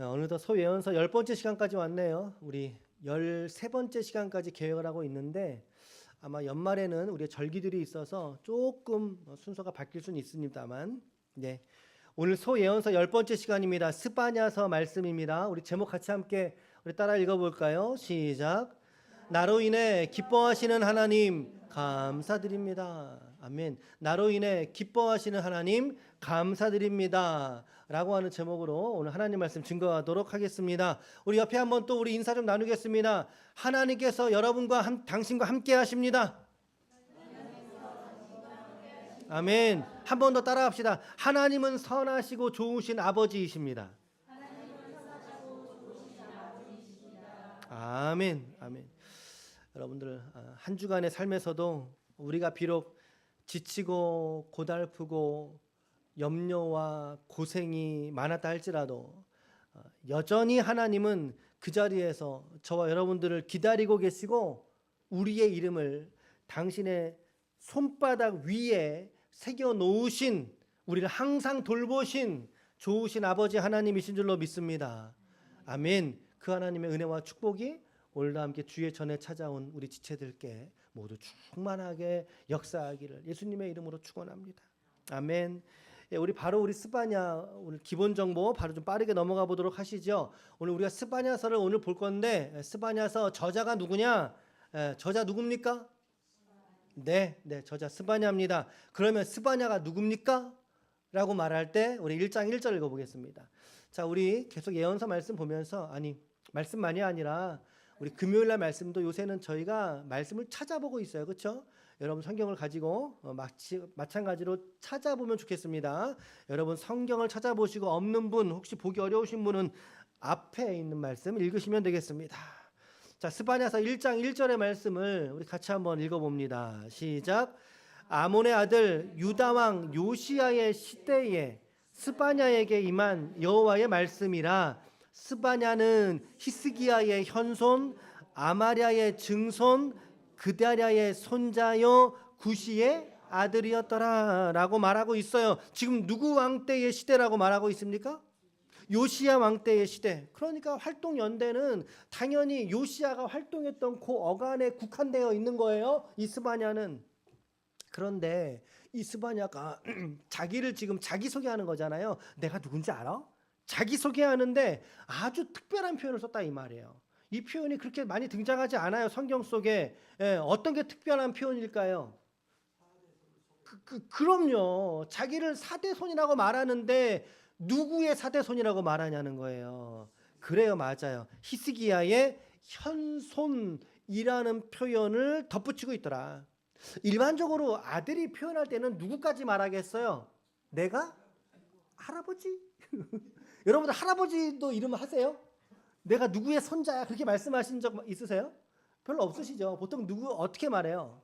어느덧 소예언서 10번째 시간까지 왔네요. 우리 13번째 시간까지 계획을 하고 있는데 아마 연말에는 우리의 절기들이 있어서 조금 순서가 바뀔 수는 있습니다만, 네. 오늘 소예언서 10번째 시간입니다. 스바냐서 말씀입니다. 우리 제목 같이 함께 우리 따라 읽어볼까요? 시작. 나로 인해 기뻐하시는 하나님 감사드립니다. 아멘. 나로 인해 기뻐하시는 하나님 감사드립니다. 라고 하는 제목으로 오늘 하나님 말씀 증거하도록 하겠습니다. 우리 옆에 한번 또 우리 인사 좀 나누겠습니다. 하나님께서 여러분과 당신과 함께 하십니다. 아멘. 한 번 더 따라 합시다. 하나님은 선하시고 좋으신 아버지이십니다. 아멘. 아멘. 여러분들 한 주간의 삶에서도 우리가 비록 지치고 고달프고 염려와 고생이 많았다 할지라도 여전히 하나님은 그 자리에서 저와 여러분들을 기다리고 계시고 우리의 이름을 당신의 손바닥 위에 새겨 놓으신, 우리를 항상 돌보신 좋으신 아버지 하나님이신 줄로 믿습니다. 아멘. 그 하나님의 은혜와 축복이 오늘도 함께 주의 전에 찾아온 우리 지체들께 모두 충만하게 역사하기를 예수님의 이름으로 축원합니다. 아멘. 우리 바로 우리 스바냐 오늘 기본 정보 바로 좀 빠르게 넘어가 보도록 하시죠. 오늘 우리가 스바냐서를 오늘 볼 건데 스바냐서 저자가 누구냐? 저자 누굽니까? 네, 저자 스바냐입니다. 그러면 스바냐가 누굽니까? 라고 말할 때 우리 1장 1절 읽어보겠습니다. 자, 우리 계속 예언서 말씀 보면서 말씀만이 아니라 우리 금요일날 말씀도 요새는 저희가 말씀을 찾아보고 있어요. 그렇죠? 여러분 성경을 가지고 마찬가지로 찾아보면 좋겠습니다. 여러분 성경을 찾아보시고 없는 분, 혹시 보기 어려우신 분은 앞에 있는 말씀 읽으시면 되겠습니다. 자, 스바냐서 1장 1절의 말씀을 우리 같이 한번 읽어봅니다. 시작. 아몬의 아들 유다 왕 요시야의 시대에 스바냐에게 임한 여호와의 말씀이라. 스바냐는 히스기야의 현손, 아마랴의 증손, 그다랴의 손자요 구시의 아들이었더라 라고 말하고 있어요. 지금 누구 왕 때의 시대라고 말하고 있습니까? 요시야 왕 때의 시대. 그러니까 활동 연대는 당연히 요시야가 활동했던 그 어간에 국한되어 있는 거예요. 이 스바냐는. 그런데 이 스바냐가 자기를 지금 자기소개하는 거잖아요. 내가 누군지 알아? 자기소개하는데 아주 특별한 표현을 썼다 이 말이에요. 이 표현이 그렇게 많이 등장하지 않아요. 성경 속에. 어떤 게 특별한 표현일까요? 그럼요. 자기를 사대손이라고 말하는데 누구의 사대손이라고 말하냐는 거예요. 그래요, 맞아요. 히스기야의 현손이라는 표현을 덧붙이고 있더라. 일반적으로 아들이 표현할 때는 누구까지 말하겠어요? 내가 할아버지? 여러분들 할아버지도 이름 하세요? 내가 누구의 손자야? 그렇게 말씀하신 적 있으세요? 별로 없으시죠? 보통 어떻게 말해요?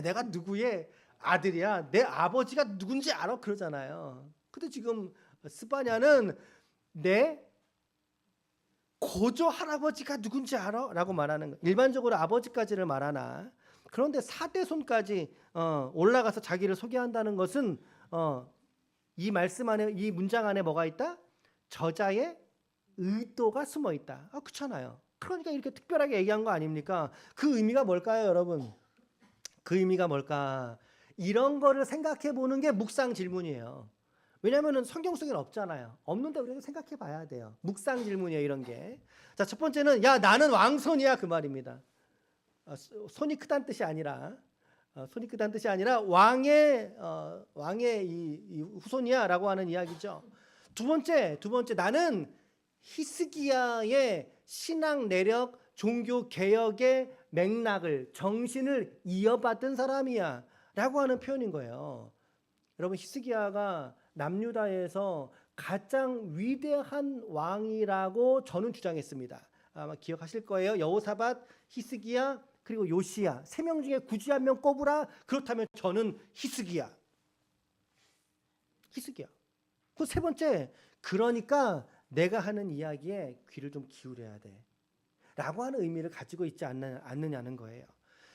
내가 누구의 아들이야? 내 아버지가 누군지 알아? 그러잖아요. 근데 지금 스바냐는 내 고조 할아버지가 누군지 알아? 라고 말하는 거예요. 일반적으로 아버지까지를 말하나, 그런데 사대손까지 올라가서 자기를 소개한다는 것은 이 말씀 안에, 이 문장 안에 뭐가 있다? 저자의 의도가 숨어 있다. 그렇잖아요. 그러니까 이렇게 특별하게 얘기한 거 아닙니까? 그 의미가 뭘까요, 여러분? 그 의미가 뭘까? 이런 거를 생각해 보는 게 묵상 질문이에요. 왜냐하면 성경 속에는 없잖아요. 없는데 우리가 생각해 봐야 돼요. 묵상 질문이에요, 이런 게. 자, 첫 번째는 야, 나는 왕손이야, 그 말입니다. 손이 크다는 뜻이 아니라 왕의 이 후손이야라고 하는 이야기죠. 두 번째 나는 히스기야의 신앙 내력, 종교 개혁의 맥락을, 정신을 이어받은 사람이야 라고 하는 표현인 거예요. 여러분, 히스기야가 남유다에서 가장 위대한 왕이라고 저는 주장했습니다. 아마 기억하실 거예요. 여호사밧, 히스기야, 그리고 요시야, 3명 중에 굳이 한 명 꼽으라. 그렇다면 저는 히스기야. 그 세 번째, 그러니까 내가 하는 이야기에 귀를 좀 기울여야 돼 라고 하는 의미를 가지고 있지 않느냐는 거예요.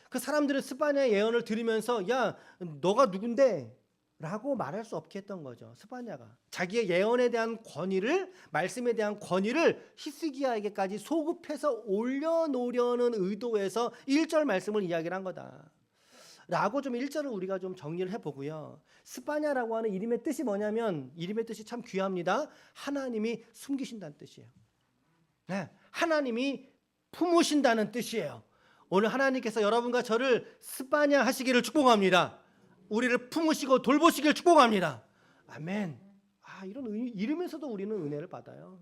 그 사람들은 스바냐의 예언을 들으면서 야, 너가 누군데? 라고 말할 수 없게 했던 거죠. 스바냐가 자기의 예언에 대한 권위를, 말씀에 대한 권위를 히스기야에게까지 소급해서 올려놓으려는 의도에서 1절 말씀을 이야기를 한 거다 라고 좀 1절을 우리가 좀 정리를 해보고요. 스바냐라고 하는 이름의 뜻이 뭐냐면, 이름의 뜻이 참 귀합니다. 하나님이 숨기신다는 뜻이에요. 네, 하나님이 품으신다는 뜻이에요. 오늘 하나님께서 여러분과 저를 스바냐 하시기를 축복합니다. 우리를 품으시고 돌보시길 축복합니다. 아멘. 이런 이름에서도 우리는 은혜를 받아요.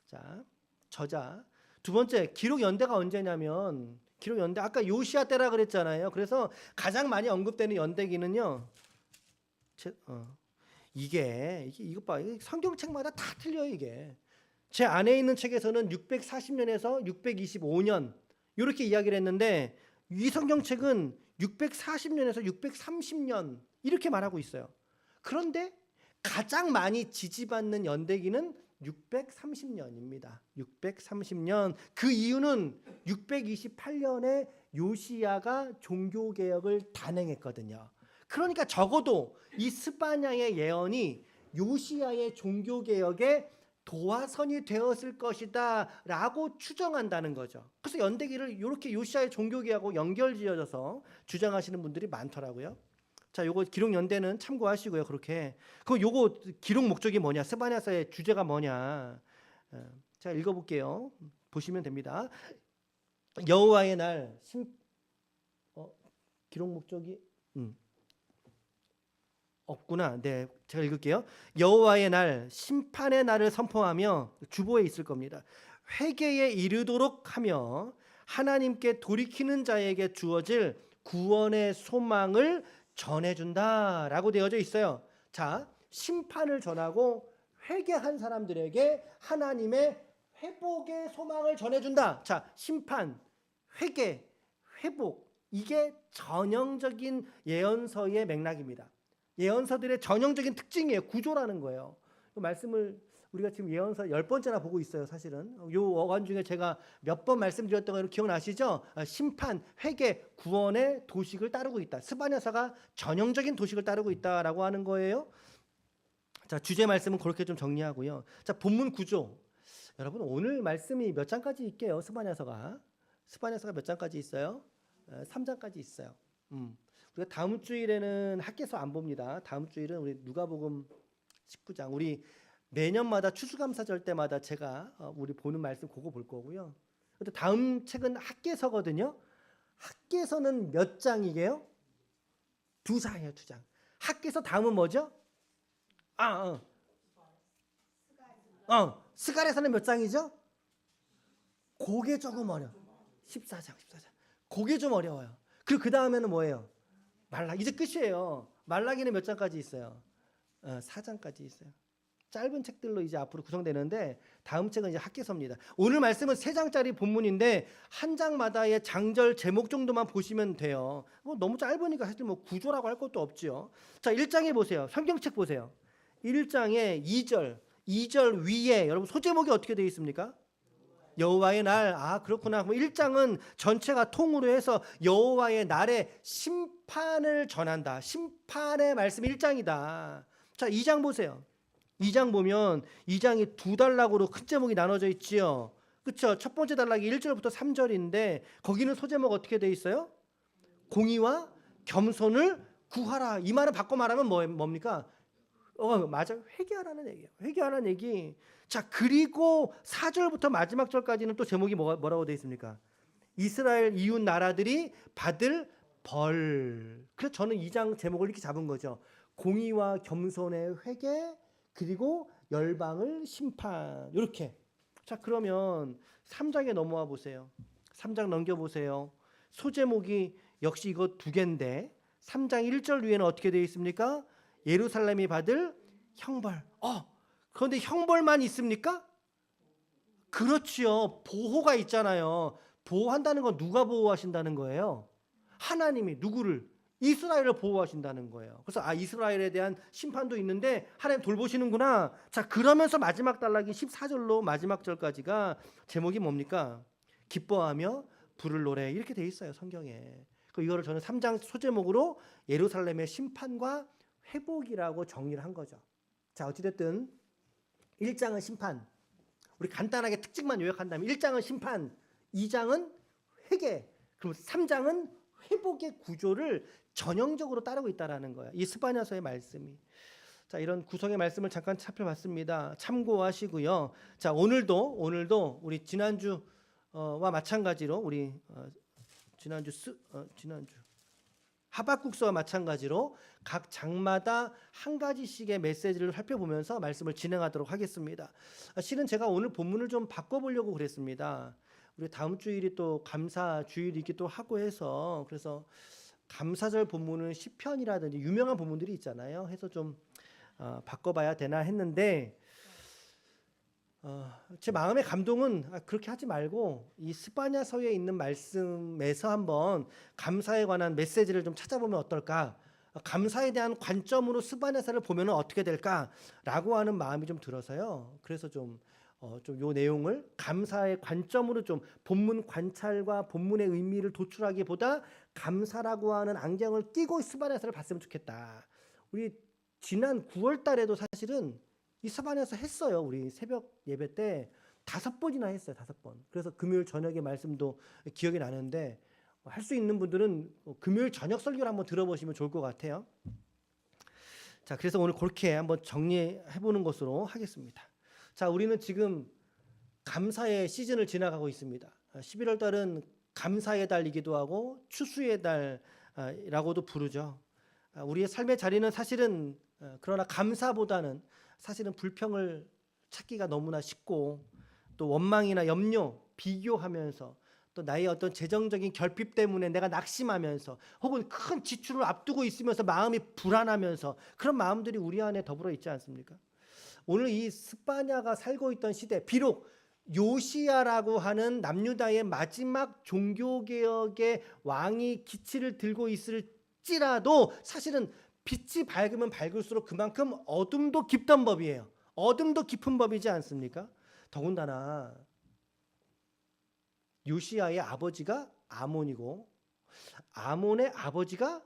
자, 저자. 두 번째, 기록 연대가 언제냐면, 기록 연대 아까 요시야 때라 그랬잖아요. 그래서 가장 많이 언급되는 연대기는요. 이것 봐. 성경책마다 다 틀려요, 이게. 제 안에 있는 책에서는 640년에서 625년 이렇게 이야기를 했는데, 이 성경책은 640년에서 630년 이렇게 말하고 있어요. 그런데 가장 많이 지지받는 연대기는 630년입니다. 630년. 그 이유는 628년에 요시야가 종교개혁을 단행했거든요. 그러니까 적어도 이 스바냐의 예언이 요시야의 종교개혁의 도화선이 되었을 것이다 라고 추정한다는 거죠. 그래서 연대기를 이렇게 요시야의 종교개혁하고 연결지어져서 주장하시는 분들이 많더라고요. 자, 요거 기록 연대는 참고하시고요. 그렇게. 그럼 요거 기록 목적이 뭐냐? 스바냐서의 주제가 뭐냐? 제가 읽어볼게요. 보시면 됩니다. 여호와의 날 기록 목적이 없구나. 네, 제가 읽을게요. 여호와의 날, 심판의 날을 선포하며, 주보에 있을 겁니다. 회개에 이르도록 하며 하나님께 돌이키는 자에게 주어질 구원의 소망을 전해준다라고 되어져 있어요. 자, 심판을 전하고 회개한 사람들에게 하나님의 회복의 소망을 전해준다. 자, 심판, 회개, 회복, 이게 전형적인 예언서의 맥락입니다. 예언서들의 전형적인 특징이에요. 구조라는 거예요. 그 말씀을 우리가 지금 예언서 10번째나 보고 있어요. 사실은 요 어간 중에 제가 몇 번 말씀드렸던 거 기억나시죠? 심판, 회개, 구원의 도식을 따르고 있다. 스바냐서가 전형적인 도식을 따르고 있다라고 하는 거예요. 자, 주제 말씀은 그렇게 좀 정리하고요. 자, 본문 구조. 여러분, 오늘 말씀이 몇 장까지 있게요? 스바냐서가 몇 장까지 있어요? 3장까지 있어요. 우리가 다음 주일에는 학계서 안 봅니다. 다음 주일은 우리 누가복음 19장. 우리 매년마다 추수감사절 때마다 제가 우리 보는 말씀 그거 볼 거고요. 근데 다음 책은 학계서거든요. 학계서는 몇 장이게요? 2장이에요, 2장. 학계서 다음은 뭐죠? 스가랴서는 몇 장이죠? 그게 조금 어려워. 14장. 그게 좀 어려워요. 그리고 그 다음에는 뭐예요? 말라기. 이제 끝이에요. 말라기는 몇 장까지 있어요? 4장까지 있어요. 짧은 책들로 이제 앞으로 구성되는데, 다음 책은 이제 학계서입니다. 오늘 말씀은 3장짜리 본문인데 한 장마다의 장절 제목 정도만 보시면 돼요. 너무 짧으니까 사실 구조라고 할 것도 없죠. 자, 1장에 보세요. 성경책 보세요. 1장에 2절 위에 여러분 소제목이 어떻게 되어 있습니까? 여호와의 날. 그렇구나. 1장은 전체가 통으로 해서 여호와의 날에 심판을 전한다. 심판의 말씀이 1장이다. 자, 2장 보세요. 2장 보면 2장이 2단락으로 큰 제목이 나눠져 있지요. 그렇죠? 첫 번째 단락이 1절부터 3절인데 거기는 소제목 어떻게 되어 있어요? 공의와 겸손을 구하라. 이 말을 바꿔 말하면 뭡니까? 맞아. 회개하라는 얘기예요. 회개하라는 얘기. 자, 그리고 4절부터 마지막 절까지는 또 제목이 뭐라고 되어 있습니까? 이스라엘 이웃 나라들이 받을 벌. 그래서 저는 2장 제목을 이렇게 잡은 거죠. 공의와 겸손의 회개, 그리고 열방을 심판. 이렇게. 자, 그러면 3장에 넘어와 보세요. 3장 넘겨보세요. 소제목이 역시 이거 2개인데 3장 1절 위에는 어떻게 되어 있습니까? 예루살렘이 받을 형벌. 그런데 형벌만 있습니까? 그렇지요. 보호가 있잖아요. 보호한다는 건 누가 보호하신다는 거예요? 하나님이 누구를? 이스라엘을 보호하신다는 거예요. 그래서 이스라엘에 대한 심판도 있는데 하나님 돌보시는구나. 자, 그러면서 마지막 단락이 14절로 마지막 절까지가 제목이 뭡니까? 기뻐하며 부를 노래. 이렇게 돼 있어요, 성경에. 이거를 저는 3장 소제목으로 예루살렘의 심판과 회복이라고 정리를 한 거죠. 자, 어찌됐든 1장은 심판, 우리 간단하게 특징만 요약한다면 1장은 심판, 2장은 회개, 그리고 3장은 회복의 구조를 전형적으로 따르고 있다라는 거예요. 이 스바냐서의 말씀이. 자, 이런 구성의 말씀을 잠깐 살펴봤습니다. 참고하시고요. 자, 오늘도 우리 지난주와 마찬가지로 우리 지난주 하박국서와 마찬가지로 각 장마다 한 가지씩의 메시지를 살펴보면서 말씀을 진행하도록 하겠습니다. 실은 제가 오늘 본문을 좀 바꿔보려고 그랬습니다. 우리 다음 주일이 또 감사 주일이기도 하고 해서, 그래서 감사절 본문은 시편이라든지 유명한 본문들이 있잖아요. 해서 좀 바꿔봐야 되나 했는데 제 마음의 감동은 그렇게 하지 말고 이 스바냐서에 있는 말씀에서 한번 감사에 관한 메시지를 좀 찾아보면 어떨까, 감사에 대한 관점으로 스바냐서를 보면 어떻게 될까라고 하는 마음이 좀 들어서요. 그래서 좀 요 내용을 감사의 관점으로 좀 본문 관찰과 본문의 의미를 도출하기보다 감사라고 하는 안경을 끼고 스바냐서를 봤으면 좋겠다. 우리 지난 9월 달에도 사실은 이 스바냐서 했어요. 우리 새벽 예배 때 5번이나 했어요. 5번. 그래서 금요일 저녁에 말씀도 기억이 나는데 할 수 있는 분들은 금요일 저녁 설교를 한번 들어보시면 좋을 것 같아요. 자, 그래서 오늘 그렇게 한번 정리해보는 것으로 하겠습니다. 자, 우리는 지금 감사의 시즌을 지나가고 있습니다. 11월 달은 감사의 달이기도 하고 추수의 달이라고도 부르죠. 우리의 삶의 자리는 사실은 그러나 감사보다는 사실은 불평을 찾기가 너무나 쉽고, 또 원망이나 염려, 비교하면서, 또 나의 어떤 재정적인 결핍 때문에 내가 낙심하면서, 혹은 큰 지출을 앞두고 있으면서 마음이 불안하면서, 그런 마음들이 우리 안에 더불어 있지 않습니까? 오늘 이 스바냐가 살고 있던 시대, 비록 요시야라고 하는 남유다의 마지막 종교개혁의 왕이 기치를 들고 있을지라도 사실은 빛이 밝으면 밝을수록 그만큼 어둠도 깊던 법이에요. 어둠도 깊은 법이지 않습니까? 더군다나 요시야의 아버지가 아몬이고 아몬의 아버지가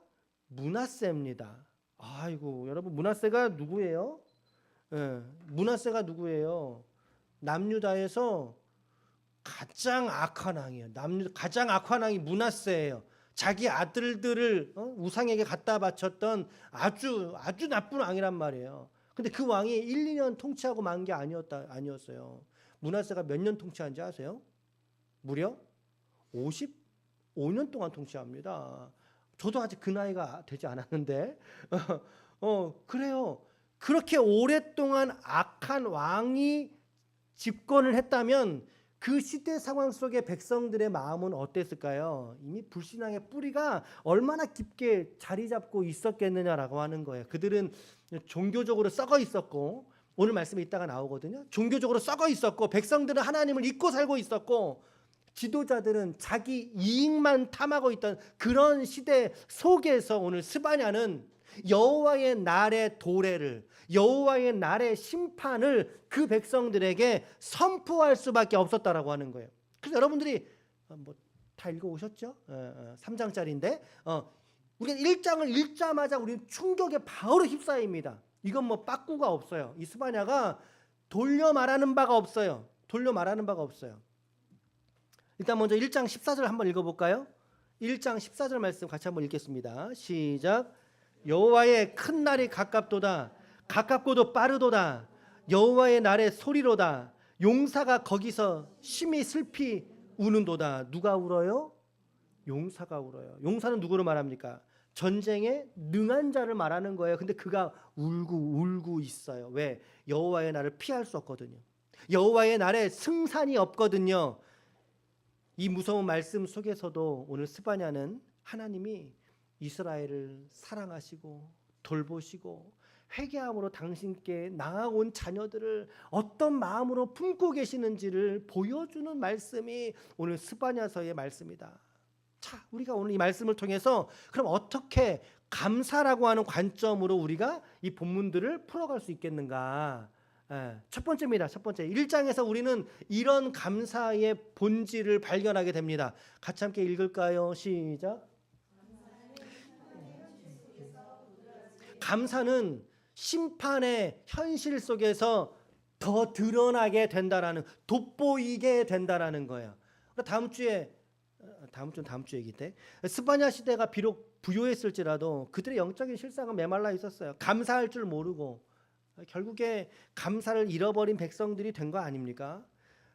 므낫세입니다. 아이고, 여러분, 므낫세가 누구예요? 므낫세가 누구예요? 남유다에서 가장 악한 왕이에요. 가장 악한 왕이 므낫세예요. 자기 아들들을 우상에게 갖다 바쳤던 아주 나쁜 왕이란 말이에요. 근데 그 왕이 1, 2년 통치하고 만 게 아니었어요. 므낫세가 몇 년 통치한지 아세요? 무려 55년 동안 통치합니다. 저도 아직 그 나이가 되지 않았는데 그래요. 그렇게 오랫동안 악한 왕이 집권을 했다면 그 시대 상황 속에 백성들의 마음은 어땠을까요? 이미 불신앙의 뿌리가 얼마나 깊게 자리 잡고 있었겠느냐라고 하는 거예요. 그들은 종교적으로 썩어 있었고, 오늘 말씀에 이따가 나오거든요. 종교적으로 썩어 있었고, 백성들은 하나님을 잊고 살고 있었고, 지도자들은 자기 이익만 탐하고 있던 그런 시대 속에서 오늘 스바냐는 여호와의 날의 도래를, 여호와의 날의 심판을 그 백성들에게 선포할 수밖에 없었다라고 하는 거예요. 그래서 여러분들이 다 읽어오셨죠? 3장짜리인데 우리가 1장을 읽자마자 우리는 충격에 바로 휩싸입니다. 이건 빠꾸가 없어요. 이 스바냐가 돌려 말하는 바가 없어요. 일단 먼저 1장 14절 한번 읽어볼까요? 1장 14절 말씀 같이 한번 읽겠습니다. 시작. 여호와의 큰 날이 가깝고도 빠르도다. 여호와의 날의 소리로다. 용사가 거기서 심히 슬피 우는도다. 누가 울어요? 용사가 울어요. 용사는 누구를 말합니까? 전쟁에 능한 자를 말하는 거예요. 근데 그가 울고 있어요. 왜? 여호와의 날을 피할 수 없거든요. 여호와의 날에 승산이 없거든요. 이 무서운 말씀 속에서도 오늘 스바냐는 하나님이 이스라엘을 사랑하시고 돌보시고 회개함으로 당신께 나아온 자녀들을 어떤 마음으로 품고 계시는지를 보여주는 말씀이 오늘 스바냐서의 말씀이다. 자, 우리가 오늘 이 말씀을 통해서 그럼 어떻게 감사라고 하는 관점으로 우리가 이 본문들을 풀어갈 수 있겠는가? 첫 번째입니다. 첫 번째, 1장에서 우리는 이런 감사의 본질을 발견하게 됩니다. 같이 함께 읽을까요? 시작. 감사는 심판의 현실 속에서 더 드러나게 된다라는, 돋보이게 된다라는 거예요. 다음 주에 얘기 때 스파냐 시대가 비록 부요했을지라도 그들의 영적인 실상은 메말라 있었어요. 감사할 줄 모르고 결국에 감사를 잃어버린 백성들이 된 거 아닙니까?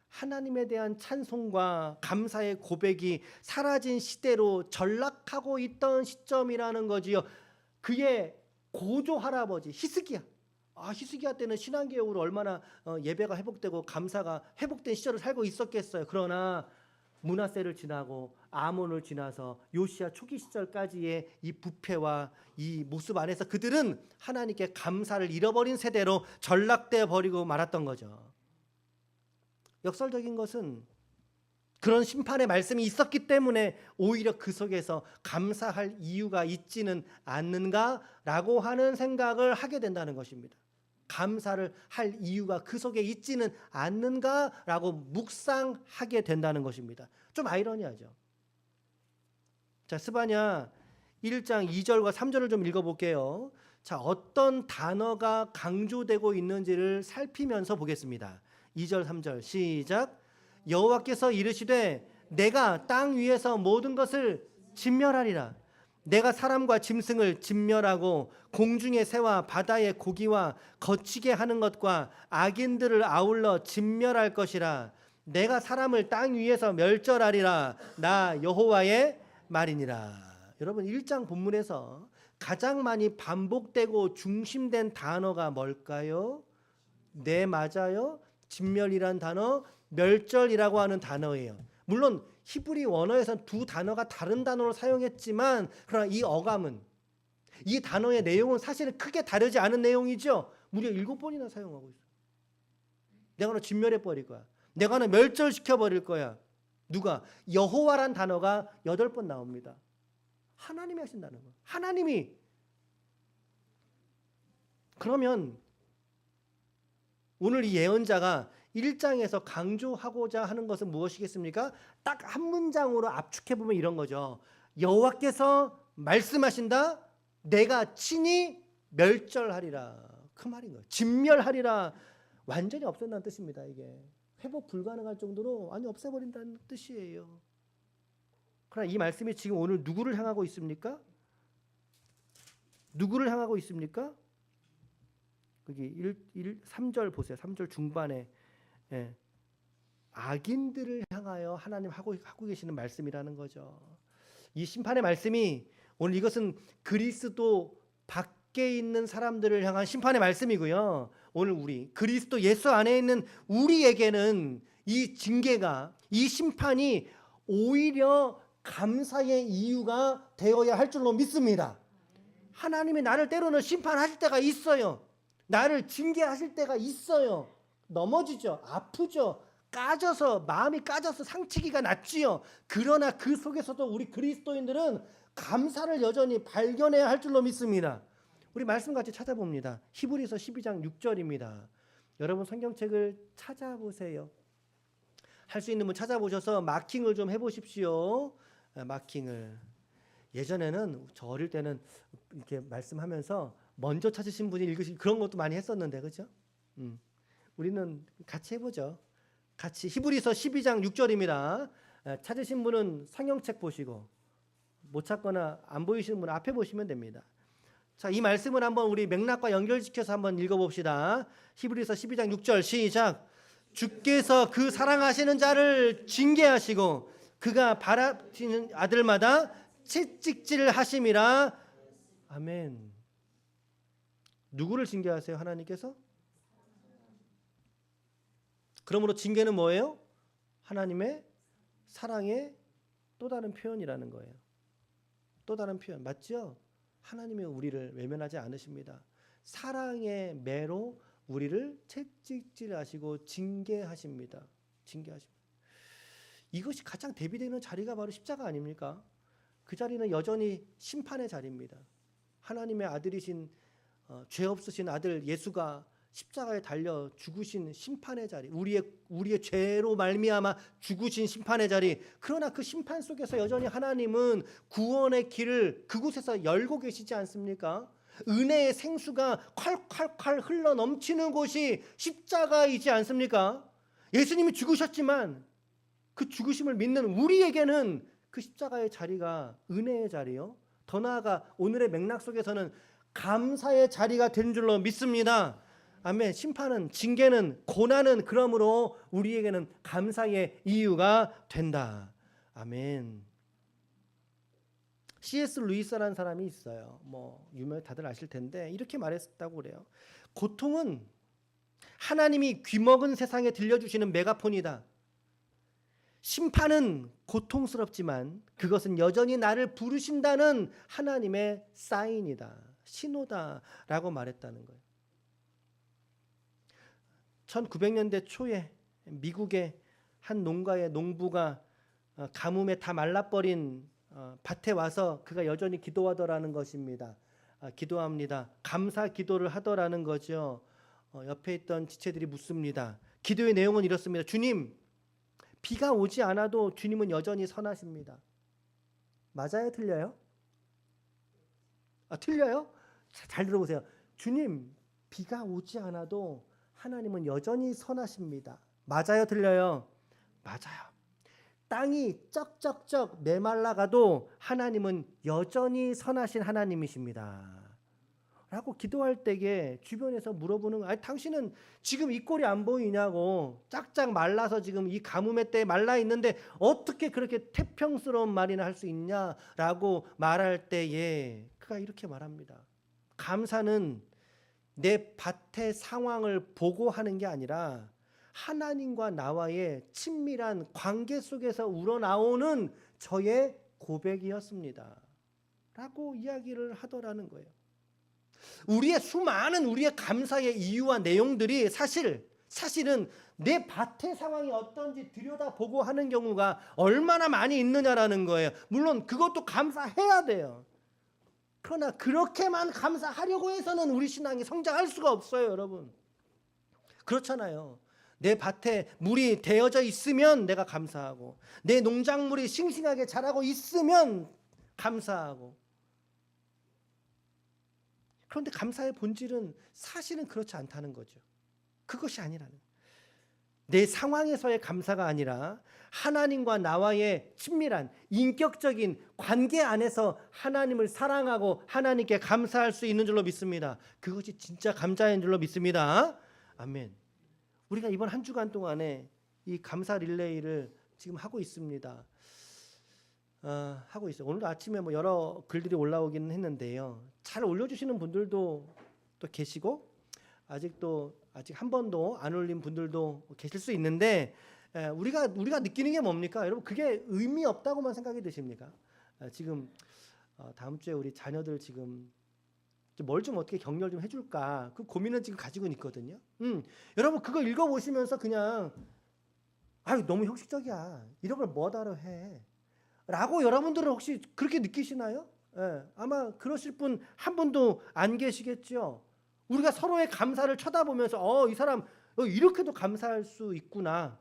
하나님에 대한 찬송과 감사의 고백이 사라진 시대로 전락하고 있던 시점이라는 거지요. 그의 고조 할아버지 히스기야. 히스기야 때는 신앙개혁으로 얼마나 예배가 회복되고 감사가 회복된 시절을 살고 있었겠어요. 그러나 므낫세를 지나고 아몬을 지나서 요시야 초기 시절까지의 이 부패와 이 모습 안에서 그들은 하나님께 감사를 잃어버린 세대로 전락돼 버리고 말았던 거죠. 역설적인 것은 그런 심판의 말씀이 있었기 때문에 오히려 그 속에서 감사할 이유가 있지는 않는가라고 하는 생각을 하게 된다는 것입니다. 감사를 할 이유가 그 속에 있지는 않는가라고 묵상하게 된다는 것입니다. 좀 아이러니하죠. 자, 스바냐 1장 2절과 3절을 좀 읽어볼게요. 자, 어떤 단어가 강조되고 있는지를 살피면서 보겠습니다. 2절 3절 시작. 여호와께서 이르시되 내가 땅 위에서 모든 것을 진멸하리라. 내가 사람과 짐승을 진멸하고 공중의 새와 바다의 고기와 거치게 하는 것과 악인들을 아울러 진멸할 것이라. 내가 사람을 땅 위에서 멸절하리라. 나 여호와의 말이니라. 여러분 1장 본문에서 가장 많이 반복되고 중심된 단어가 뭘까요? 네, 맞아요. 진멸이란 단어, 멸절이라고 하는 단어예요. 물론 히브리 원어에서는 두 단어가 다른 단어로 사용했지만 그러나 이 어감은, 이 단어의 내용은 사실은 크게 다르지 않은 내용이죠. 무려 7번이나 사용하고 있어요. 내가 너 진멸해버릴 거야. 내가 너 멸절시켜버릴 거야. 누가? 여호와란 단어가 8번 나옵니다. 하나님이 하신다는 거예요. 하나님이. 그러면 오늘 이 예언자가 1장에서 강조하고자 하는 것은 무엇이겠습니까? 딱 한 문장으로 압축해보면 이런 거죠. 여호와께서 말씀하신다. 내가 친히 멸절하리라. 그 말인 거예요. 진멸하리라. 완전히 없앤다는 뜻입니다. 이게 회복 불가능할 정도로 완전히 없애버린다는 뜻이에요. 그러나 이 말씀이 지금 오늘 누구를 향하고 있습니까? 누구를 향하고 있습니까? 거기 3절 보세요. 3절 중반에 악인들을 향하여 하나님 하고 계시는 말씀이라는 거죠. 이 심판의 말씀이 오늘 이것은 그리스도 밖에 있는 사람들을 향한 심판의 말씀이고요. 오늘 우리 그리스도 예수 안에 있는 우리에게는 이 징계가, 이 심판이 오히려 감사의 이유가 되어야 할 줄로 믿습니다. 하나님이 나를 때로는 심판하실 때가 있어요. 나를 징계하실 때가 있어요. 넘어지죠. 아프죠. 까져서, 마음이 까져서 상치기가 났지요. 그러나 그 속에서도 우리 그리스도인들은 감사를 여전히 발견해야 할 줄로 믿습니다. 우리 말씀 같이 찾아봅니다. 히브리서 12장 6절입니다. 여러분 성경책을 찾아보세요. 할 수 있는 분 찾아보셔서 마킹을 좀 해보십시오. 마킹을. 예전에는 저 어릴 때는 이렇게 말씀하면서 먼저 찾으신 분이 읽으신 그런 것도 많이 했었는데, 그렇죠? 우리는 같이 해보죠. 같이 히브리서 12장 6절입니다. 찾으신 분은 성경책 보시고 못 찾거나 안 보이시는 분은 앞에 보시면 됩니다. 자, 이 말씀을 한번 우리 맥락과 연결시켜서 한번 읽어봅시다. 히브리서 12장 6절 시작. 주께서 그 사랑하시는 자를 징계하시고 그가 바라시는 아들마다 채찍질 하심이라. 아멘. 누구를 징계하세요? 하나님께서? 그러므로 징계는 뭐예요? 하나님의 사랑의 또 다른 표현이라는 거예요. 또 다른 표현. 맞죠? 하나님이 우리를 외면하지 않으십니다. 사랑의 매로 우리를 채찍질하시고 징계하십니다. 징계하십니다. 이것이 가장 대비되는 자리가 바로 십자가 아닙니까? 그 자리는 여전히 심판의 자리입니다. 하나님의 아들이신 죄 없으신 아들 예수가 십자가에 달려 죽으신 심판의 자리, 우리의 죄로 말미암아 죽으신 심판의 자리. 그러나 그 심판 속에서 여전히 하나님은 구원의 길을 그곳에서 열고 계시지 않습니까? 은혜의 생수가 콸콸콸 흘러 넘치는 곳이 십자가이지 않습니까? 예수님이 죽으셨지만 그 죽으심을 믿는 우리에게는 그 십자가의 자리가 은혜의 자리요. 더 나아가 오늘의 맥락 속에서는 감사의 자리가 된 줄로 믿습니다. 아멘. 심판은, 징계는, 고난은 그러므로 우리에게는 감사의 이유가 된다. 아멘. C.S. 루이스라는 사람이 있어요. 유명히 다들 아실 텐데 이렇게 말했다고 그래요. 고통은 하나님이 귀먹은 세상에 들려주시는 메가폰이다. 심판은 고통스럽지만 그것은 여전히 나를 부르신다는 하나님의 사인이다. 신호다라고 말했다는 거예요. 1900년대 초에 미국의 한 농가의 농부가 가뭄에 다 말라버린 밭에 와서 그가 여전히 기도하더라는 것입니다. 기도합니다. 감사 기도를 하더라는 거죠. 옆에 있던 지체들이 묻습니다. 기도의 내용은 이렇습니다. 주님, 비가 오지 않아도 주님은 여전히 선하십니다. 맞아요? 틀려요? 틀려요? 잘 들어보세요. 주님, 비가 오지 않아도 하나님은 여전히 선하십니다. 맞아요? 틀려요? 맞아요. 땅이 쩍쩍쩍 메말라가도 하나님은 여전히 선하신 하나님이십니다. 라고 기도할 때에 주변에서 물어보는 거예요. 당신은 지금 이 꼴이 안 보이냐고. 짝짝 말라서 지금 이 가뭄의 때에 말라 있는데 어떻게 그렇게 태평스러운 말이나 할 수 있냐라고 말할 때에 그가 이렇게 말합니다. 감사는 내 밭의 상황을 보고 하는 게 아니라 하나님과 나와의 친밀한 관계 속에서 우러나오는 저의 고백이었습니다. 라고 이야기를 하더라는 거예요. 우리의 감사의 이유와 내용들이 사실은 내 밭의 상황이 어떤지 들여다보고 하는 경우가 얼마나 많이 있느냐라는 거예요. 물론 그것도 감사해야 돼요. 그러나 그렇게만 감사하려고 해서는 우리 신앙이 성장할 수가 없어요, 여러분. 그렇잖아요. 내 밭에 물이 되어져 있으면 내가 감사하고, 내 농작물이 싱싱하게 자라고 있으면 감사하고. 그런데 감사의 본질은 사실은 그렇지 않다는 거죠. 그것이 아니라는 거예요. 내 상황에서의 감사가 아니라 하나님과 나와의 친밀한 인격적인 관계 안에서 하나님을 사랑하고 하나님께 감사할 수 있는 줄로 믿습니다. 그것이 진짜 감사인 줄로 믿습니다. 아멘. 우리가 이번 한 주간 동안에 이 감사 릴레이를 지금 하고 있습니다. 하고 있어요. 오늘도 아침에 여러 글들이 올라오기는 했는데요. 잘 올려주시는 분들도 또 계시고 아직 한 번도 안 올린 분들도 계실 수 있는데 우리가 느끼는 게 뭡니까? 여러분, 그게 의미 없다고만 생각이 드십니까? 지금 다음 주에 우리 자녀들 지금 뭘 좀 어떻게 격려를 좀 해줄까 그 고민은 지금 가지고 있거든요. 여러분, 그거 읽어보시면서 그냥 너무 형식적이야, 이런 걸 뭐하러 해 라고 여러분들은 혹시 그렇게 느끼시나요? 아마 그러실 분 한 분도 안 계시겠죠. 우리가 서로의 감사를 쳐다보면서 이 사람 이렇게도 감사할 수 있구나,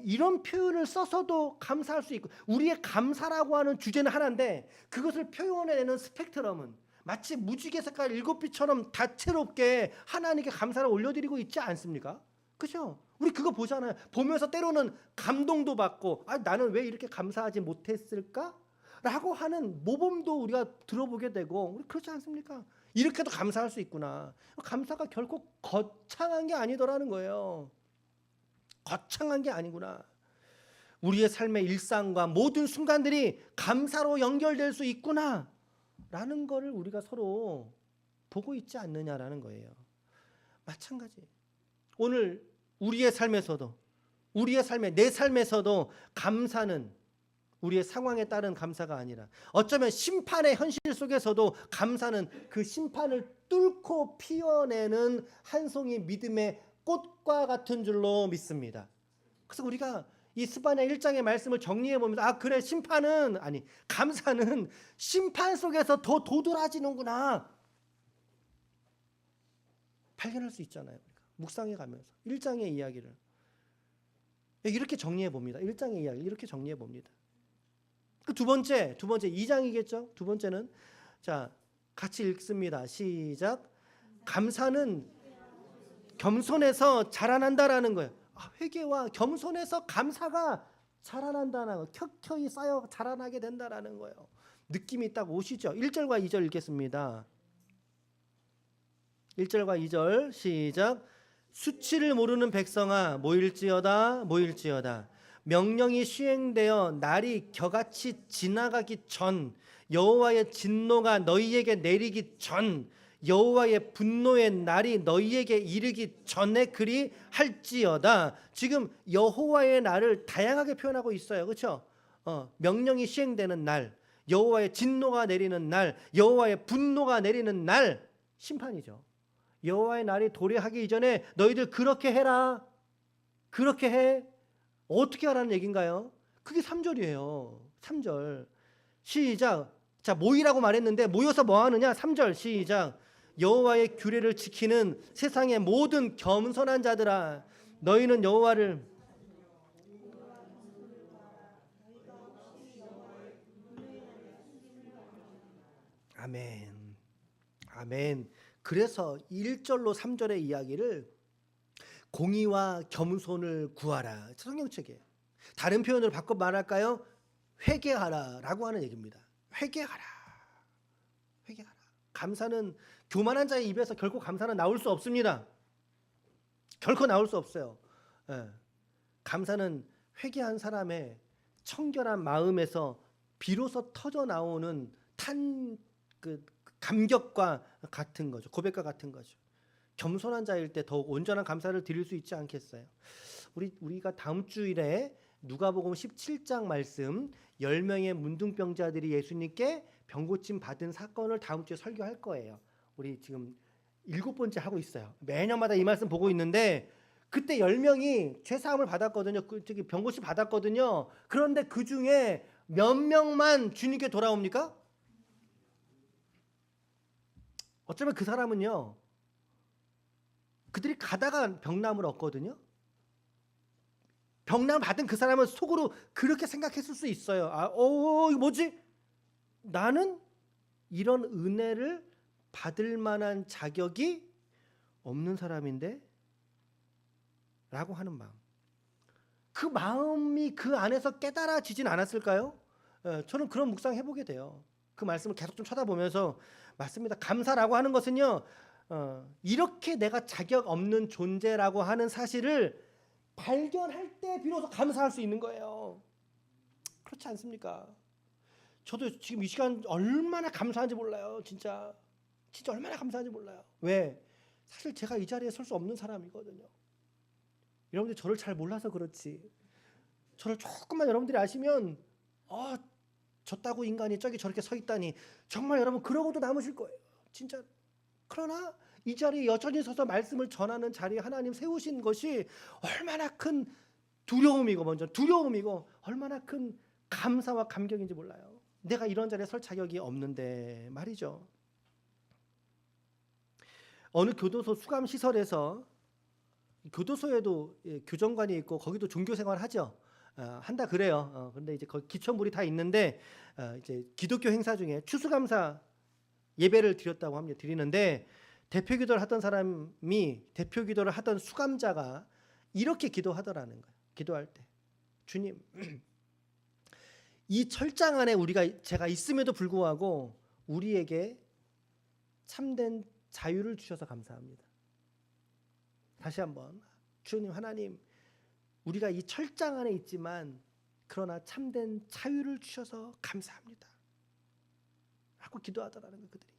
이런 표현을 써서도 감사할 수 있고. 우리의 감사라고 하는 주제는 하나인데 그것을 표현해내는 스펙트럼은 마치 무지개 색깔 7빛처럼 다채롭게 하나님께 감사를 올려드리고 있지 않습니까? 그죠? 우리 그거 보잖아요. 보면서 때로는 감동도 받고 나는 왜 이렇게 감사하지 못했을까? 라고 하는 모범도 우리가 들어보게 되고, 우리 그렇지 않습니까? 이렇게도 감사할 수 있구나. 감사가 결코 거창한 게 아니더라는 거예요. 거창한 게 아니구나. 우리의 삶의 일상과 모든 순간들이 감사로 연결될 수 있구나 라는 거를 우리가 서로 보고 있지 않느냐라는 거예요. 마찬가지. 오늘 우리의 삶에서도, 내 삶에서도 감사는 우리의 상황에 따른 감사가 아니라 어쩌면 심판의 현실 속에서도 감사는 그 심판을 뚫고 피어내는 한 송이 믿음의 꽃과 같은 줄로 믿습니다. 그래서 우리가 이 스바냐 1장의 말씀을 정리해 보면서 그래, 감사는 심판 속에서 더 도드라지는구나 발견할 수 있잖아요. 묵상해 가면서 1장의 이야기를 이렇게 정리해 봅니다. 1장의 이야기 이렇게 정리해 봅니다. 그 두 번째 2장이겠죠. 두 번째는 같이 읽습니다. 시작. 감사는 겸손해서 자라난다라는 거예요. 회개와 겸손해서 감사가 자라난다는 거, 켜켜이 쌓여 자라나게 된다라는 거예요. 느낌이 딱 오시죠? 1절과 2절 읽겠습니다. 1절과 2절 시작. 수치를 모르는 백성아 모일지어다 모일지어다. 명령이 시행되어 날이 겨같이 지나가기 전, 여호와의 진노가 너희에게 내리기 전, 여호와의 분노의 날이 너희에게 이르기 전에 그리 할지어다. 지금 여호와의 날을 다양하게 표현하고 있어요. 그렇죠? 명령이 시행되는 날, 여호와의 진노가 내리는 날, 여호와의 분노가 내리는 날, 심판이죠. 여호와의 날이 도래하기 이전에 너희들 그렇게 해라. 그렇게 해. 어떻게 하라는 얘기인가요? 그게 3절이에요. 3절. 시작. 자, 모이라고 말했는데 모여서 뭐 하느냐? 3절 시작. 여호와의 규례를 지키는 세상의 모든 겸손한 자들아, 너희는 여호와를 아멘. 아멘. 그래서 1절로 3절의 이야기를 공의와 겸손을 구하라. 성경책이에요. 다른 표현으로 바꿔 말할까요? 회개하라라고 하는 얘기입니다. 회개하라. 회개하라. 감사는 교만한 자의 입에서 결코 감사는 나올 수 없습니다. 결코 나올 수 없어요. 감사는 회개한 사람의 청결한 마음에서 비로소 터져 나오는 감격과 같은 거죠. 고백과 같은 거죠. 겸손한 자일 때 더욱 온전한 감사를 드릴 수 있지 않겠어요? 우리가 다음 주일에 누가복음 17장 말씀 10명의 문둥병자들이 예수님께 병고침 받은 사건을 다음 주에 설교할 거예요. 우리 지금 7번째 하고 있어요. 매년마다 이 말씀 보고 있는데 그때 10명이 죄사함을 받았거든요. 병고침 받았거든요. 그런데 그 중에 몇 명만 주님께 돌아옵니까? 어쩌면 그 사람은요, 그들이 가다가 병남을 얻거든요. 병남을 받은 그 사람은 속으로 그렇게 생각했을 수 있어요. 이거 뭐지? 나는 이런 은혜를 받을 만한 자격이 없는 사람인데? 라고 하는 마음. 그 마음이 그 안에서 깨달아지진 않았을까요? 저는 그런 묵상 해보게 돼요. 그 말씀을 계속 좀 쳐다보면서 맞습니다. 감사라고 하는 것은요, 이렇게 내가 자격 없는 존재라고 하는 사실을 발견할 때 비로소 감사할 수 있는 거예요. 그렇지 않습니까? 저도 지금 이 시간 얼마나 감사한지 몰라요. 진짜 얼마나 감사한지 몰라요. 왜? 사실 제가 이 자리에 설 수 없는 사람이거든요. 여러분들이 저를 잘 몰라서 그렇지, 저를 조금만 여러분들이 아시면 저따구 인간이 저기 저렇게 서 있다니, 정말 여러분 그러고도 남으실 거예요. 진짜. 그러나 이 자리에 여전히 서서 말씀을 전하는 자리에 하나님 세우신 것이 얼마나 큰 두려움이고 얼마나 큰 감사와 감격인지 몰라요. 내가 이런 자리에 설 자격이 없는데 말이죠. 어느 교도소 수감시설에서, 교도소에도 교정관이 있고 거기도 종교생활 하죠. 한다 그래요. 근데 이제 거기 기초물이 다 있는데 이제 기독교 행사 중에 추수감사 예배를 드렸다고 합니다. 드리는데 대표기도를 하던 사람이, 대표기도를 하던 수감자가 이렇게 기도하더라는 거예요. 기도할 때, 주님, 이 철장 안에 제가 있음에도 불구하고 우리에게 참된 자유를 주셔서 감사합니다. 다시 한번, 주님 하나님, 우리가 이 철장 안에 있지만 그러나 참된 자유를 주셔서 감사합니다. 하고 기도하더라는 거예요.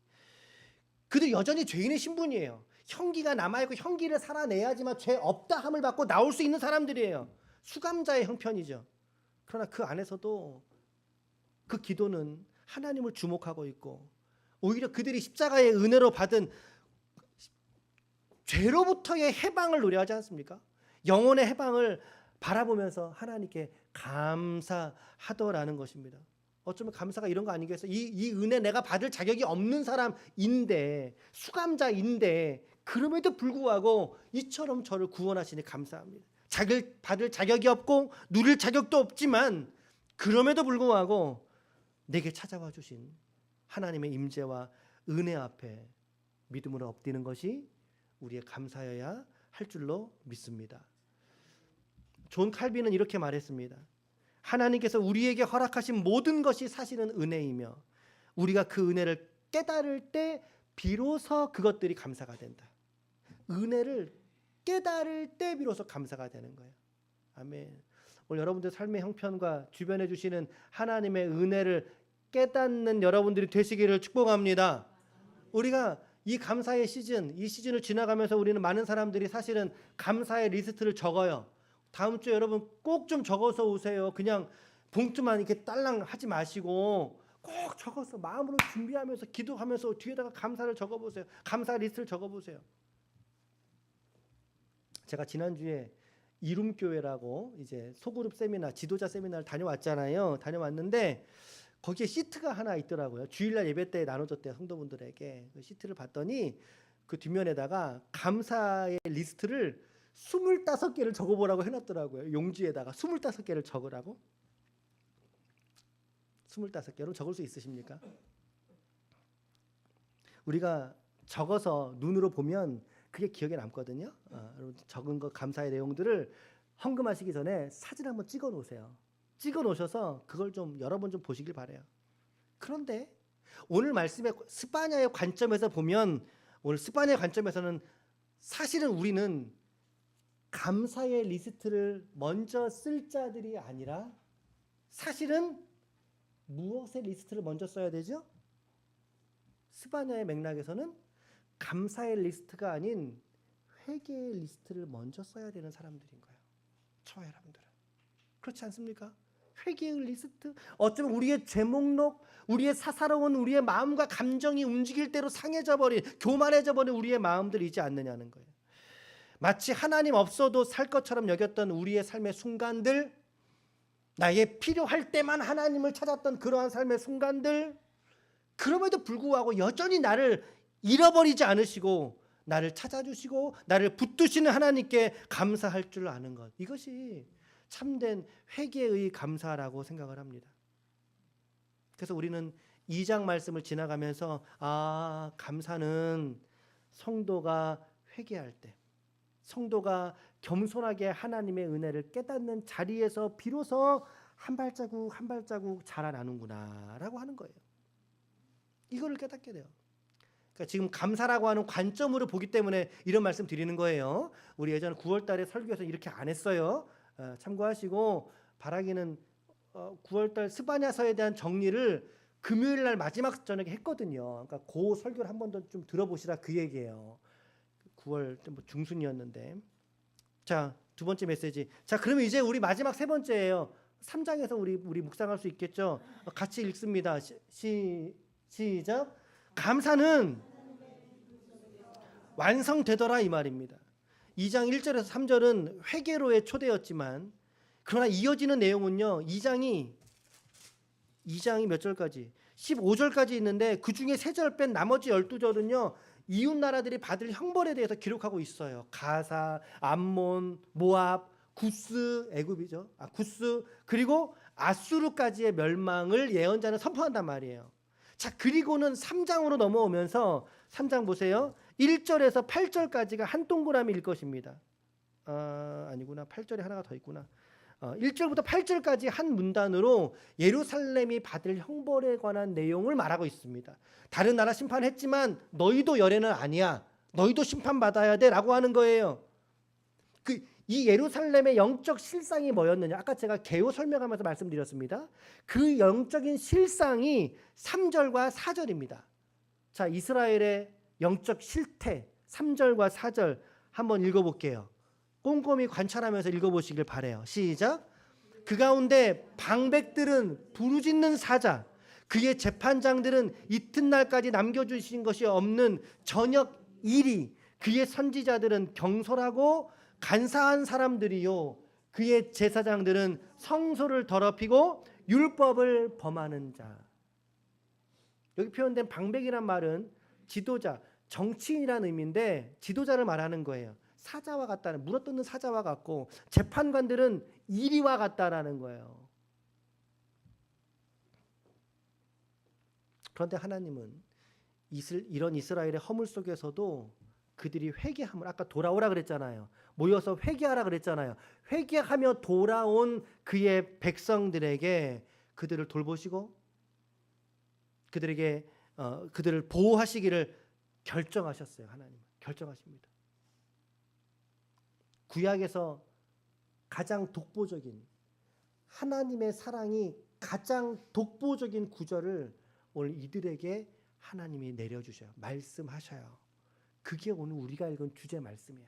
그들이 여전히 죄인의 신분이에요. 형기가 남아있고 형기를 살아내야지만 죄 없다 함을 받고 나올 수 있는 사람들이에요. 수감자의 형편이죠. 그러나 그 안에서도 그 기도는 하나님을 주목하고 있고, 오히려 그들이 십자가의 은혜로 받은 죄로부터의 해방을 노래하지 않습니까? 영혼의 해방을 바라보면서 하나님께 감사하더라는 것입니다. 어쩌면 감사가 이런 거 아니겠어요? 이 은혜 내가 받을 자격이 없는 사람인데, 수감자인데, 그럼에도 불구하고 이처럼 저를 구원하시니 감사합니다. 받을 자격이 없고 누릴 자격도 없지만 그럼에도 불구하고 내게 찾아와 주신 하나님의 임재와 은혜 앞에 믿음으로 엎드리는 것이 우리의 감사여야 할 줄로 믿습니다. 존 칼빈은 이렇게 말했습니다. 하나님께서 우리에게 허락하신 모든 것이 사실은 은혜이며 우리가 그 은혜를 깨달을 때 비로소 그것들이 감사가 된다. 은혜를 깨달을 때 비로소 감사가 되는 거예요. 아멘. 오늘 여러분들 삶의 형편과 주변에 주시는 하나님의 은혜를 깨닫는 여러분들이 되시기를 축복합니다. 우리가 이 감사의 시즌, 이 시즌을 지나가면서 우리는 많은 사람들이 사실은 감사의 리스트를 적어요. 다음 주에 여러분 꼭 좀 적어서 오세요. 그냥 봉투만 이렇게 딸랑 하지 마시고 꼭 적어서 마음으로 준비하면서 기도하면서 뒤에다가 감사를 적어보세요. 감사 리스트를 적어보세요. 제가 지난주에 이룸교회라고 이제 소그룹 세미나, 지도자 세미나를 다녀왔잖아요. 다녀왔는데 거기에 시트가 하나 있더라고요. 주일날 예배 때 나눠줬대요. 성도분들에게. 그 시트를 봤더니 그 뒷면에다가 감사의 리스트를 25개를 적어보라고 해놨더라고요. 용지에다가 25개를 적으라고. 25개로 적을 수 있으십니까? 우리가 적어서 눈으로 보면 그게 기억에 남거든요. 적은 거 감사의 내용들을 헌금하시기 전에 사진 한번 찍어 놓으세요. 찍어 놓으셔서 그걸 좀 여러 번 좀 보시길 바래요. 그런데 오늘 말씀의 스파냐의 관점에서 보면, 오늘 스파냐의 관점에서는 사실은 우리는 감사의 리스트를 먼저 쓸 자들이 아니라 사실은 무엇의 리스트를 먼저 써야 되죠? 스파냐의 맥락에서는 감사의 리스트가 아닌 회개의 리스트를 먼저 써야 되는 사람들인 거예요. 저와 여러분들은. 그렇지 않습니까? 회개의 리스트, 어쩌면 우리의 죄목록, 우리의 사사로운 우리의 마음과 감정이 움직일 대로 상해져 버린, 교만해져 버린 우리의 마음들이지 않느냐는 거예요. 마치 하나님 없어도 살 것처럼 여겼던 우리의 삶의 순간들, 나의 필요할 때만 하나님을 찾았던 그러한 삶의 순간들, 그럼에도 불구하고 여전히 나를 잃어버리지 않으시고 나를 찾아주시고 나를 붙드시는 하나님께 감사할 줄 아는 것, 이것이 참된 회개의 감사라고 생각을 합니다. 그래서 우리는 2장 말씀을 지나가면서 감사는 성도가 회개할 때, 성도가 겸손하게 하나님의 은혜를 깨닫는 자리에서 비로소 한 발자국 한 발자국 자라나는구나 라고 하는 거예요. 이거를 깨닫게 돼요. 그러니까 지금 감사라고 하는 관점으로 보기 때문에 이런 말씀 드리는 거예요. 우리 예전에 9월 달에 설교에서 이렇게 안 했어요. 참고하시고, 바라기는 9월 달 스바냐서에 대한 정리를 금요일 날 마지막 저녁에 했거든요. 그러니까 그 설교를 한 번 더 좀 들어보시라 그 얘기예요. 9월 중순이었는데. 자, 두 번째 메시지. 자, 그러면 이제 우리 마지막 세 번째예요. 3장에서 우리 묵상할 수 있겠죠? 같이 읽습니다. 시작. 감사는 완성되더라 이 말입니다. 2장 1절에서 3절은 회개로의 초대였지만, 그러나 이어지는 내용은요, 2장이 몇 절까지? 15절까지 있는데 그 중에 3절 뺀 나머지 12절은요 이웃 나라들이 받을 형벌에 대해서 기록하고 있어요. 가사, 암몬, 모압, 구스, 애굽이죠. 구스, 그리고 아수르까지의 멸망을 예언자는 선포한단 말이에요. 자, 그리고는 3장으로 넘어오면서 3장 보세요. 1절에서 8절까지가 한 동그라미일 것입니다. 아니구나. 8절에 하나가 더 있구나. 1절부터 8절까지 한 문단으로 예루살렘이 받을 형벌에 관한 내용을 말하고 있습니다. 다른 나라 심판했지만 너희도 열애는 아니야. 너희도 심판받아야 돼 라고 하는 거예요. 이 예루살렘의 영적 실상이 뭐였느냐? 아까 제가 개요 설명하면서 말씀드렸습니다. 그 영적인 실상이 3절과 4절입니다. 자, 이스라엘의 영적 실태 3절과 4절 한번 읽어볼게요. 꼼꼼히 관찰하면서 읽어보시길 바라요. 시작. 그 가운데 방백들은 부르짖는 사자, 그의 재판장들은 이튿날까지 남겨주신 것이 없는 저녁 일이, 그의 선지자들은 경솔하고 간사한 사람들이요, 그의 제사장들은 성소를 더럽히고 율법을 범하는 자. 여기 표현된 방백이란 말은 지도자, 정치인이라는 의미인데 지도자를 말하는 거예요. 사자와 같다는, 물어뜯는 사자와 같고, 재판관들은 이리와 같다라는 거예요. 그런데 하나님은 이런 이스라엘의 허물 속에서도 그들이 회개함을, 아까 돌아오라 그랬잖아요. 모여서 회개하라 그랬잖아요. 회개하며 돌아온 그의 백성들에게 그들을 돌보시고 그들에게 그들을 보호하시기를 결정하셨어요. 하나님 결정하십니다. 구약에서 가장 독보적인, 하나님의 사랑이 가장 독보적인 구절을 오늘 이들에게 하나님이 내려주셔요. 말씀하셔요. 그게 오늘 우리가 읽은 주제 말씀이에요.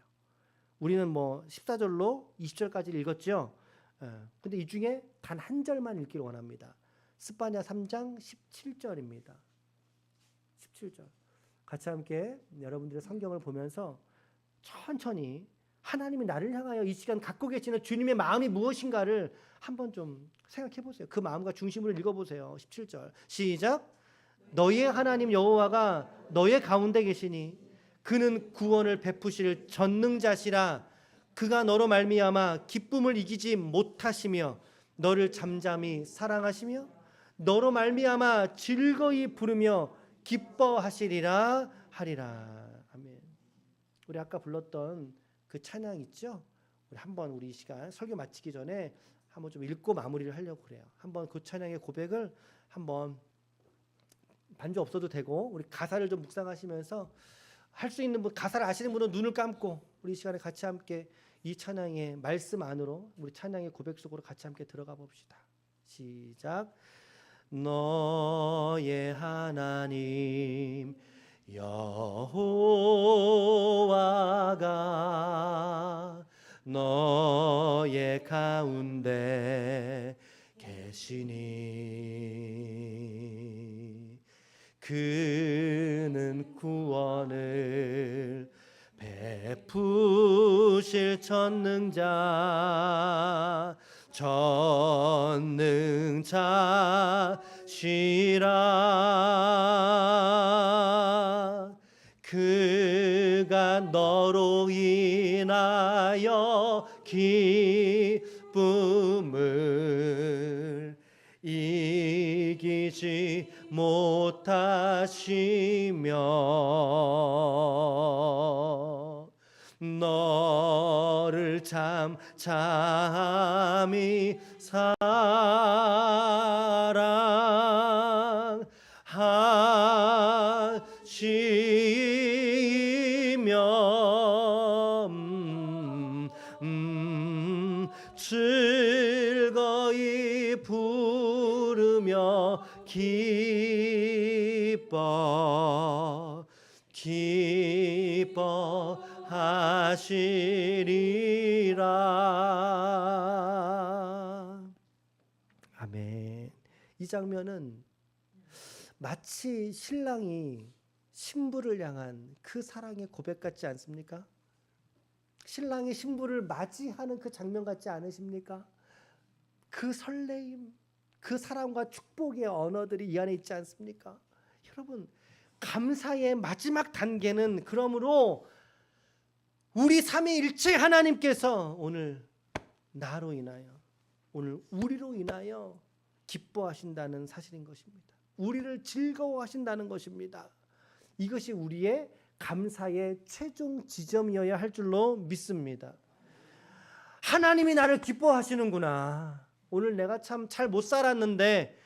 우리는 뭐 14절로 20절까지 읽었죠. 근데 이 중에 단 한 절만 읽기를 원합니다. 스바냐 3장 17절입니다. 17절. 같이 함께 여러분들의 성경을 보면서 천천히 하나님이 나를 향하여 이 시간 갖고 계시는 주님의 마음이 무엇인가를 한번 좀 생각해 보세요. 그 마음과 중심으로 읽어보세요. 17절 시작. 너희의 하나님 여호와가 너희 가운데 계시니 그는 구원을 베푸실 전능자시라. 그가 너로 말미암아 기쁨을 이기지 못하시며 너를 잠잠히 사랑하시며 너로 말미암아 즐거이 부르며 기뻐하시리라 하리라. 아멘. 우리 아까 불렀던 그 찬양 있죠? 우리 이 시간 설교 마치기 전에 한번 좀 읽고 마무리를 하려고 그래요. 한번 그 찬양의 고백을 한번 반주 없어도 되고 우리 가사를 좀 묵상하시면서 할 수 있는 분, 가사를 아시는 분은 눈을 감고 우리 이 시간에 같이 함께 이 찬양의 말씀 안으로 우리 찬양의 고백 속으로 같이 함께 들어가 봅시다. 시작. 너의 하나님 여호와가 너의 가운데 계시니 그는 구원을 베푸실 전능자시라. 그가 너로 인하여 기쁨을 이기지 못하시며 너를 잠잠히 사랑하시며 즐거이 부르며 기뻐하시리라. 아멘. 이 장면은 마치 신랑이 신부를 향한 그 사랑의 고백 같지 않습니까? 신랑이 신부를 맞이하는 그 장면 같지 않으십니까? 그 설레임, 그 사랑과 축복의 언어들이 이 안에 있지 않습니까? 여러분, 감사의 마지막 단계는 그러므로 우리 삼위일체 하나님께서 오늘 나로 인하여, 오늘 우리로 인하여 기뻐하신다는 사실인 것입니다. 우리를 즐거워하신다는 것입니다. 이것이 우리의 감사의 최종 지점이어야 할 줄로 믿습니다. 하나님이 나를 기뻐하시는구나. 오늘 내가 참 잘 못 살았는데,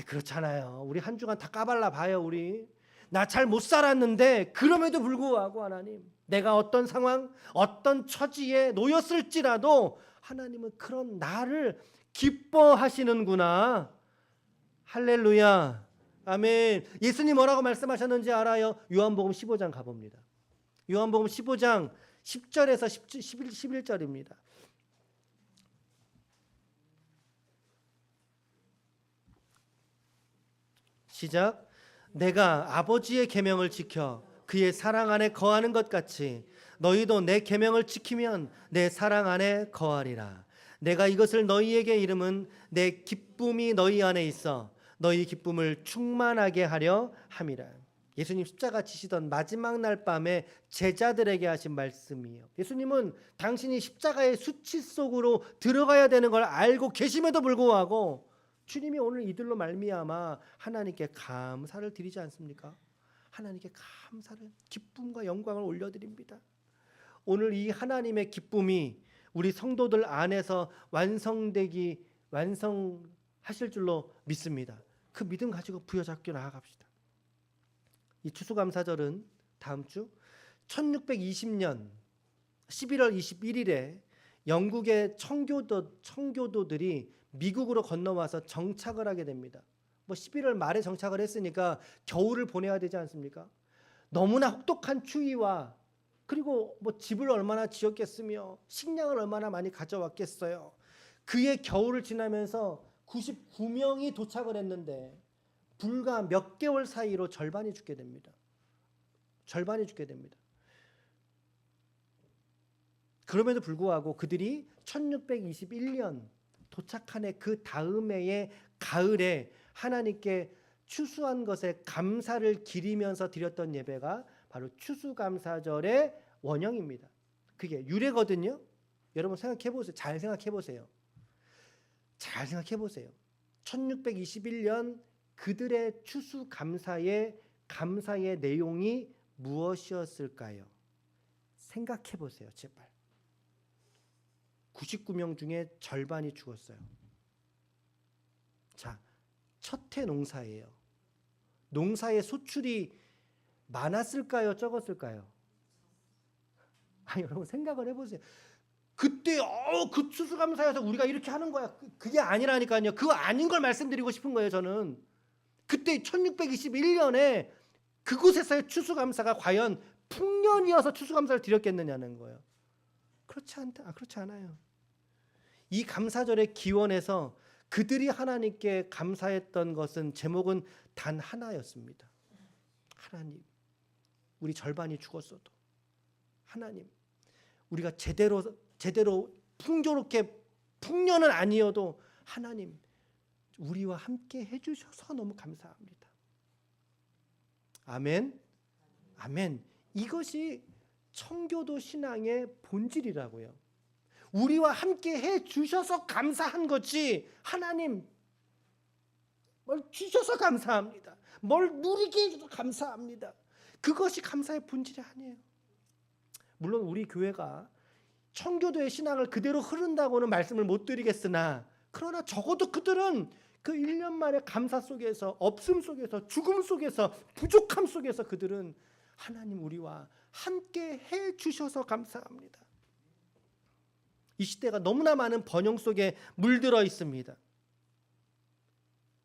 그렇잖아요. 우리 한 주간 다 까발라 봐요. 우리 나 잘 못 살았는데 그럼에도 불구하고 하나님, 내가 어떤 상황, 어떤 처지에 놓였을지라도 하나님은 그런 나를 기뻐하시는구나. 할렐루야. 아멘. 예수님 뭐라고 말씀하셨는지 알아요? 요한복음 15장 가봅니다. 요한복음 15장 10절에서 11절입니다. 시작. 내가 아버지의 계명을 지켜 그의 사랑 안에 거하는 것 같이 너희도 내 계명을 지키면 내 사랑 안에 거하리라. 내가 이것을 너희에게 이름은 내 기쁨이 너희 안에 있어 너희 기쁨을 충만하게 하려 함이라. 예수님 십자가 지시던 마지막 날 밤에 제자들에게 하신 말씀이에요. 예수님은 당신이 십자가의 수치 속으로 들어가야 되는 걸 알고 계심에도 불구하고 주님이 오늘 이들로 말미암아 하나님께 감사를 드리지 않습니까? 하나님께 감사를, 기쁨과 영광을 올려드립니다. 오늘 이 하나님의 기쁨이 우리 성도들 안에서 완성하실 줄로 믿습니다. 그 믿음 가지고 부여잡고 나아갑시다. 이 추수감사절은 다음 주 1620년 11월 21일에 영국의 청교도들이 미국으로 건너와서 정착을 하게 됩니다. 11월 말에 정착을 했으니까 겨울을 보내야 되지 않습니까? 너무나 혹독한 추위와 그리고 집을 얼마나 지었겠으며 식량을 얼마나 많이 가져왔겠어요. 그의 겨울을 지나면서 99명이 도착을 했는데 불과 몇 개월 사이로 절반이 죽게 됩니다. 절반이 죽게 됩니다. 그럼에도 불구하고 그들이 1621년 도착한 해 그 다음 해의 가을에 하나님께 추수한 것에 감사를 기리면서 드렸던 예배가 바로 추수감사절의 원형입니다. 그게 유래거든요. 여러분 생각해 보세요. 잘 생각해 보세요. 잘 생각해 보세요. 1621년 그들의 추수감사의 감사의 내용이 무엇이었을까요? 생각해 보세요. 제발. 99명 중에 절반이 죽었어요. 자, 첫 해 농사예요. 농사의 소출이 많았을까요? 적었을까요? 여러분 생각을 해보세요. 그때 그 추수감사여서 우리가 이렇게 하는 거야. 그게 아니라니까요. 그거 아닌 걸 말씀드리고 싶은 거예요. 저는 그때 1621년에 그곳에서의 추수감사가 과연 풍년이어서 추수감사를 드렸겠느냐는 거예요. 그렇지 않아요. 이 감사절의 기원에서 그들이 하나님께 감사했던 것은 제목은 단 하나였습니다. 하나님, 우리 절반이 죽었어도 하나님, 우리가 제대로 풍조롭게 풍년은 아니어도 하나님, 우리와 함께 해주셔서 너무 감사합니다. 아멘, 아멘. 이것이 청교도 신앙의 본질이라고요. 우리와 함께 해주셔서 감사한 거지, 하나님 뭘 주셔서 감사합니다, 뭘 누리게 해줘서 감사합니다, 그것이 감사의 본질이 아니에요. 물론 우리 교회가 청교도의 신앙을 그대로 흐른다고는 말씀을 못 드리겠으나, 그러나 적어도 그들은 그 1년 만의 감사 속에서, 없음 속에서, 죽음 속에서, 부족함 속에서 그들은 하나님 우리와 함께 해주셔서 감사합니다. 이 시대가 너무나 많은 번영 속에 물들어 있습니다.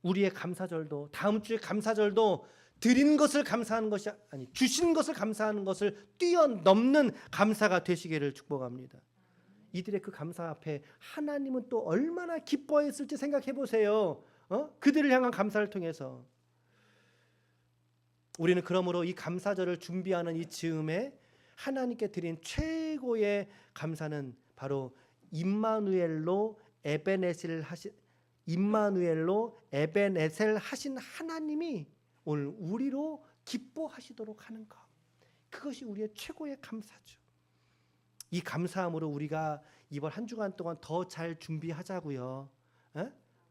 우리의 감사절도, 다음 주의 감사절도 드린 것을 감사하는 것이 아니, 주신 것을 감사하는 것을 뛰어넘는 감사가 되시기를 축복합니다. 이들의 그 감사 앞에 하나님은 또 얼마나 기뻐했을지 생각해 보세요. 그들을 향한 감사를 통해서. 우리는 그러므로 이 감사절을 준비하는 이 즈음에 하나님께 드린 최고의 감사는 바로 임마누엘로 에베네셀 하신 하나님이 오늘 우리로 기뻐하시도록 하는 것, 그것이 우리의 최고의 감사죠. 이 감사함으로 우리가 이번 한 주간 동안 더 잘 준비하자고요.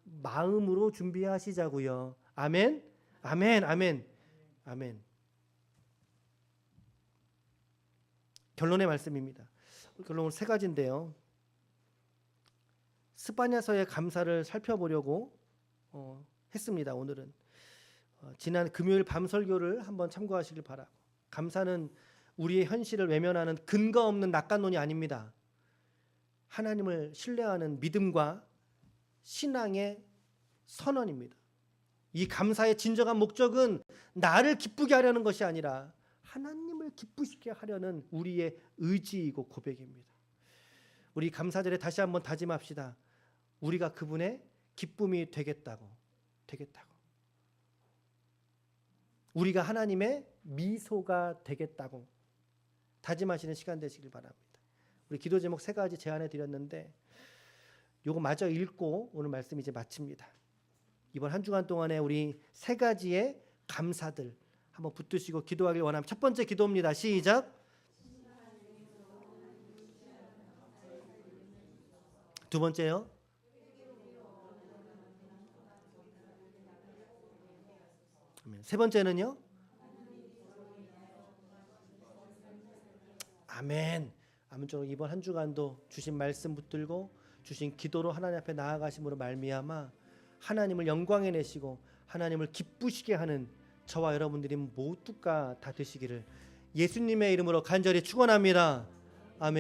마음으로 준비하시자고요. 아멘, 아멘, 아멘, 아멘. 결론의 말씀입니다. 결론은 세 가지인데요. 스바냐서의 감사를 살펴보려고 했습니다. 오늘은 지난 금요일 밤 설교를 한번 참고하시길 바라고, 감사는 우리의 현실을 외면하는 근거 없는 낙관론이 아닙니다. 하나님을 신뢰하는 믿음과 신앙의 선언입니다. 이 감사의 진정한 목적은 나를 기쁘게 하려는 것이 아니라 하나님을 기쁘시게 하려는 우리의 의지이고 고백입니다. 우리 감사절에 다시 한번 다짐합시다. 우리가 그분의 기쁨이 되겠다고. 우리가 하나님의 미소가 되겠다고 다짐하시는 시간 되시길 바랍니다. 우리 기도 제목 세 가지 제안해 드렸는데 요거 마저 읽고 오늘 말씀 이제 마칩니다. 이번 한 주간 동안에 우리 세 가지의 감사들 한번 붙드시고 기도하길 원합니다. 첫 번째 기도입니다. 시작. 두 번째요. 세 번째는요. 아멘. 아무쪼록 이번 한 주간도 주신 말씀 붙들고 주신 기도로 하나님 앞에 나아가심으로 말미암아 하나님을 영광에 내시고 하나님을 기쁘시게 하는 저와 여러분들이 모두가 다 되시기를 예수님의 이름으로 간절히 축원합니다. 아멘.